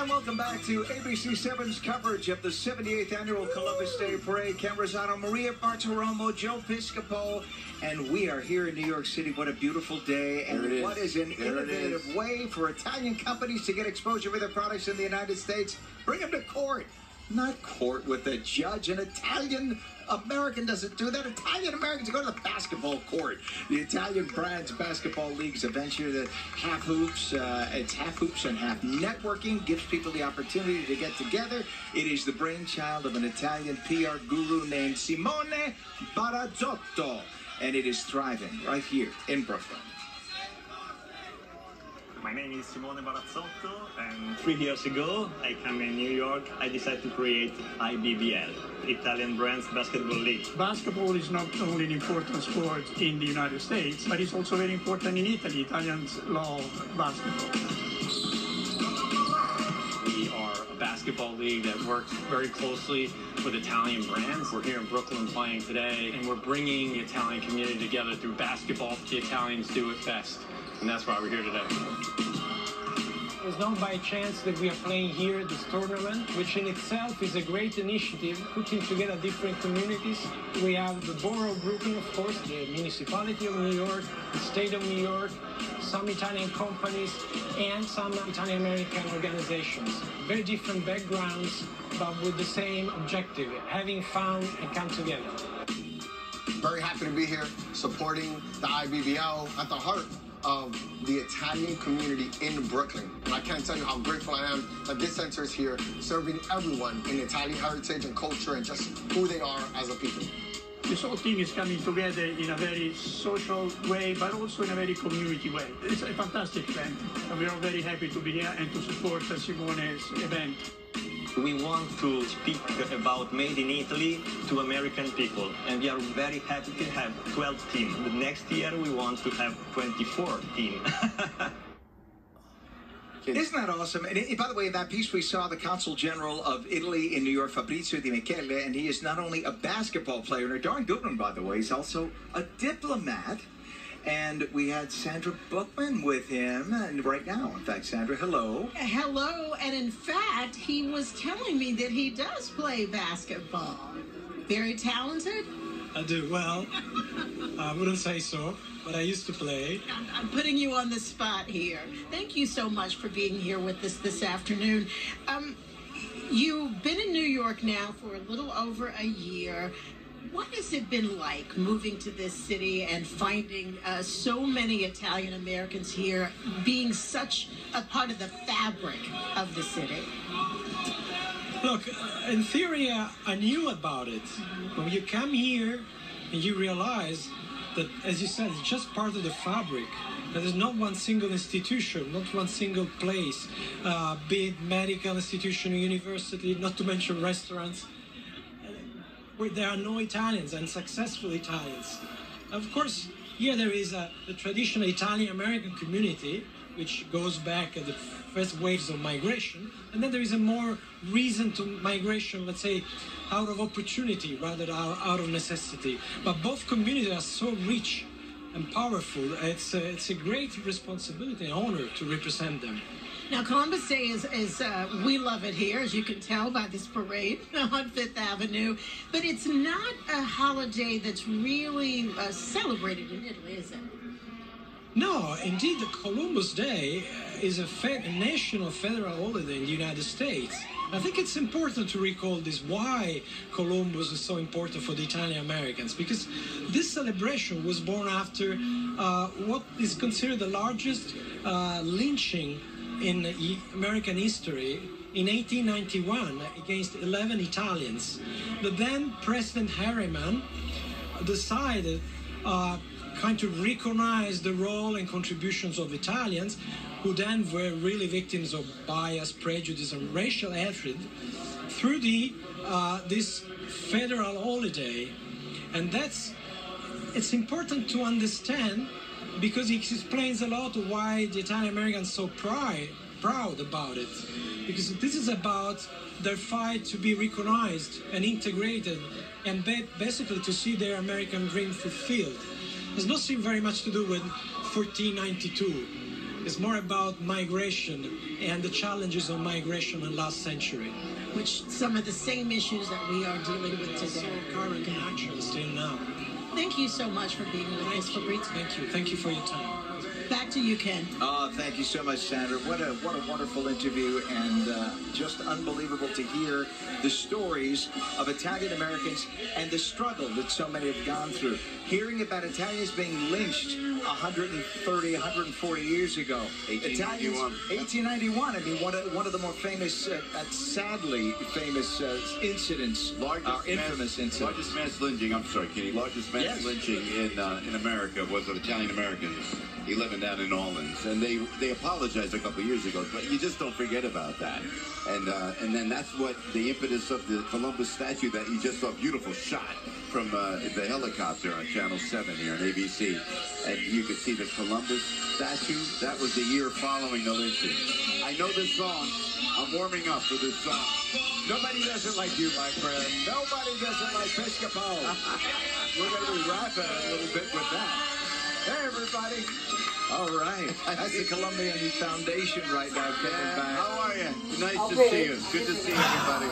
And welcome back to ABC7's coverage of the 78th Annual Columbus Day Parade. Ken Rosano, Maria Bartiromo, Joe Piscopo, and we are here in New York City. What a beautiful day, and what is an innovative way for Italian companies to get exposure for their products in the United States. Bring them to court. Not court with a judge. An Italian American doesn't do that. Italian Americans go to the basketball court. The Italian Brands Basketball League's adventure, the half hoops, it's half hoops and half networking, gives people the opportunity to get together. It is the brainchild of an Italian PR guru named Simone Barazzotto, and it is thriving right here in Brooklyn. My name is Simone Barazzotto, and 3 years ago, I came in New York. I decided to create IBBL, Italian Brands Basketball League. Basketball is not only an important sport in the United States, but it's also very important in Italy. Italians love basketball. We are a basketball league that works very closely with Italian brands. We're here in Brooklyn playing today, and we're bringing the Italian community together through basketball. The Italians do it best. And that's why we're here today. It's not by chance that we are playing here this tournament, which in itself is a great initiative, putting together different communities. We have the Borough of Brooklyn, of course, the Municipality of New York, the State of New York, some Italian companies, and some Italian-American organizations. Very different backgrounds, but with the same objective, having fun and come together. Very happy to be here supporting the IBBL at the heart of the Italian community in Brooklyn. And I can't tell you how grateful I am that this center is here serving everyone in Italian heritage and culture and just who they are as a people. This whole thing is coming together in a very social way, but also in a very community way. It's a fantastic event, and we are very happy to be here and to support Simone's event. We want to speak about Made in Italy to American people, and we are very happy to have 12 teams. The next year we want to have 24 teams. Isn't that awesome? And by the way, in that piece we saw the Consul General of Italy in New York, Fabrizio Di Michele, and he is not only a basketball player, and a darn good one, by the way, he's also a diplomat. And we had Sandra Bookman with him, and right now, in fact, Sandra, hello. Hello, and in fact, he was telling me that he does play basketball. Very talented? I do. Well, I wouldn't say so, but I used to play. I'm putting you on the spot here. Thank you so much for being here with us this afternoon. You've been in New York now for a little over a year. What has it been like moving to this city and finding so many Italian Americans here, being such a part of the fabric of the city? Look, in theory, I knew about it. When you come here and you realize that, as you said, it's just part of the fabric. That there's not one single institution, not one single place, be it medical institution, university, not to mention restaurants, where there are no Italians and successful Italians. Of course, here there is the traditional Italian-American community, which goes back at the first waves of migration, and then there is a more reason to migration, let's say, out of opportunity rather than out of necessity. But both communities are so rich and powerful. It's a great responsibility and honor to represent them. Now, Columbus Day is we love it here, as you can tell by this parade on Fifth Avenue. But it's not a holiday that's really celebrated in Italy, is it? No, indeed, the Columbus Day is a national federal holiday in the United States. I think it's important to recall this, why Columbus is so important for the Italian Americans, because this celebration was born after what is considered the largest lynching in American history in 1891 against 11 Italians. The then President Harriman decided kind to recognize the role and contributions of Italians, who then were really victims of bias, prejudice, and racial hatred, through this federal holiday. And it's important to understand, because it explains a lot why the Italian Americans are so proud about it. Because this is about their fight to be recognized and integrated, and basically to see their American dream fulfilled. It has nothing very much to do with 1492. It's more about migration and the challenges of migration in last century. Which some of the same issues that we are dealing with today. So current and actual still now. Thank you so much for being with us, Fabintro. Thank you. Thank you for your time. Back to you, Ken. Oh, thank you so much, Sandra. What a wonderful interview, and just unbelievable to hear the stories of Italian Americans and the struggle that so many have gone through. Hearing about Italians being lynched 130, 140 years ago. 1891. 1891. I mean, one of the more famous, sadly famous incidents, infamous incidents. Largest mass lynching. I'm sorry, Kenny. Largest mass lynching in America was of Italian Americans. 11 down in New Orleans, and they apologized a couple of years ago, but you just don't forget about that. And then that's what the impetus of the Columbus statue that you just saw, a beautiful shot from the helicopter on Channel 7 here on ABC, and you can see the Columbus statue. That was the year following the lynching. I know this song. I'm warming up for this song. Nobody doesn't like you, my friend. Nobody doesn't like Piscopo. We're going to be rapping a little bit with that. Hey, everybody. All right. That's the Colombian Foundation right now, Kevin. How are you? Nice to see you. Good to see everybody.